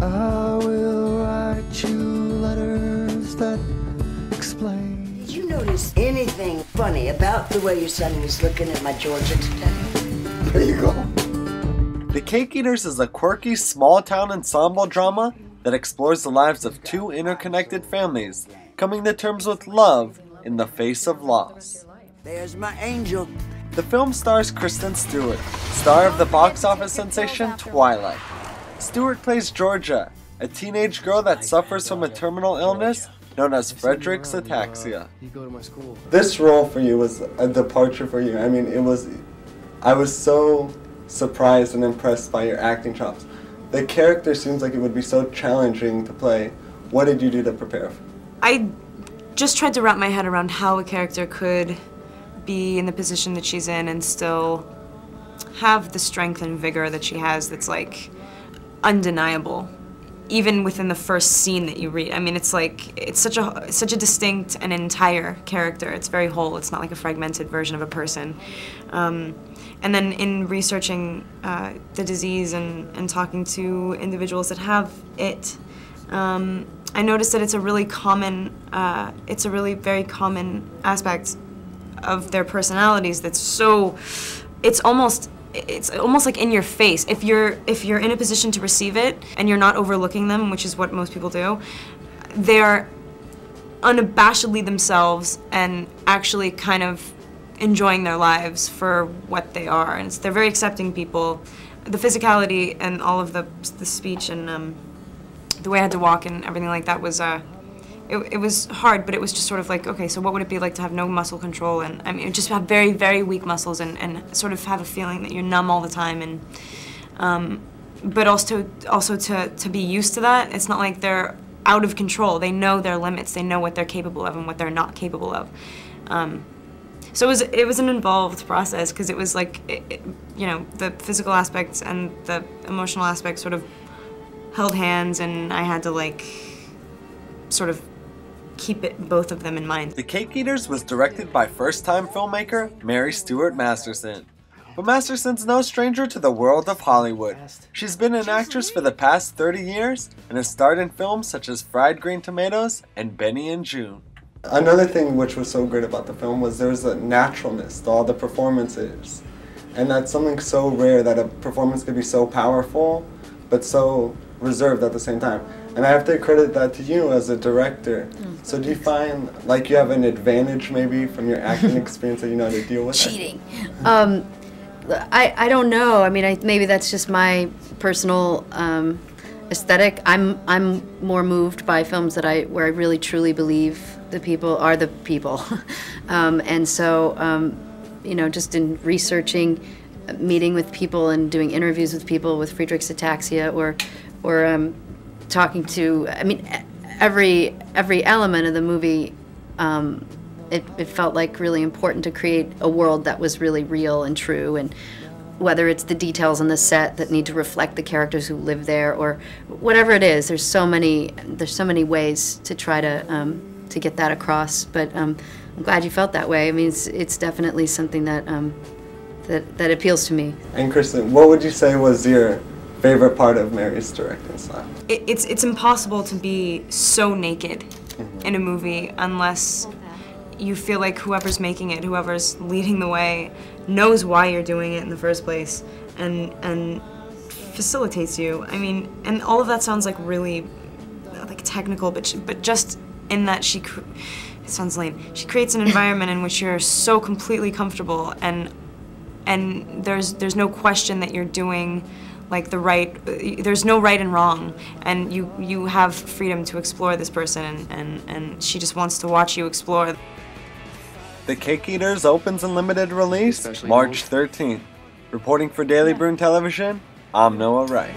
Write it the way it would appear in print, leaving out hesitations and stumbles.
I will write you letters that explain. Did you notice anything funny about the way your son was looking at my Georgia today? There you go. The Cake Eaters is a quirky small-town ensemble drama that explores the lives of two interconnected families coming to terms with love in the face of loss. There's my angel. The film stars Kristen Stewart, star of the box office sensation Twilight. Stewart plays Georgia, a teenage girl that suffers from a terminal illness known as Friedreich's ataxia. This role for you was a departure for you. I mean, I was so surprised and impressed by your acting chops. The character seems like it would be so challenging to play. What did you do to prepare? I just tried to wrap my head around how a character could be in the position that she's in and still have the strength and vigor that she has that's like undeniable, even within the first scene that you read. I mean, it's like, it's such a distinct and entire character. It's very whole. It's not like a fragmented version of a person. And then in researching the disease and talking to individuals that have it, I noticed that it's a really very common aspect of their personalities that's so, it's almost like in your face. If you're in a position to receive it and you're not overlooking them, which is what most people do, they're unabashedly themselves and actually kind of enjoying their lives for what they are. And they're very accepting people. The physicality and all of the speech and the way I had to walk and everything like that was it was hard, but it was just sort of like, okay, so what would it be like to have no muscle control, and I mean, just have very, very weak muscles and sort of have a feeling that you're numb all the time, and but also to be used to that. It's not like they're out of control. They know their limits. They know what they're capable of and what they're not capable of. So it was an involved process because it was like, you know, the physical aspects and the emotional aspects sort of held hands, and I had to like sort of keep both of them in mind. The Cake Eaters was directed by first-time filmmaker Mary Stuart Masterson. But Masterson's no stranger to the world of Hollywood. She's been an actress for the past 30 years and has starred in films such as Fried Green Tomatoes and Benny and June. Another thing which was so great about the film was there was a naturalness to all the performances. And that's something so rare, that a performance could be so powerful, but so reserved at the same time. And I have to credit that to you as a director. So do you find like you have an advantage maybe from your acting experience that you know how to deal with cheating? I don't know. I mean, maybe that's just my personal aesthetic. I'm more moved by films that where I really truly believe the people are the people. And so, you know, just in researching, meeting with people and doing interviews with people with Friedreich's ataxia, or talking to, I mean, every element of the movie, it felt like really important to create a world that was really real and true, and whether it's the details on the set that need to reflect the characters who live there, or whatever it is, there's so many ways to try to get that across. But I'm glad you felt that way. I mean, it's definitely something that that appeals to me. And Kristen, what would you say was your favorite part of Mary's directing style? It's impossible to be so naked in a movie unless you feel like whoever's making it, whoever's leading the way, knows why you're doing it in the first place and facilitates you. I mean, and all of that sounds like really like technical, but just in that it sounds lame. She creates an environment in which you're so completely comfortable, and there's no question that you're doing like there's no right and wrong, and you have freedom to explore this person, and she just wants to watch you explore. The Cake Eaters opens in limited release March 13th. Reporting for Daily Bruin Television, I'm Noah Wright.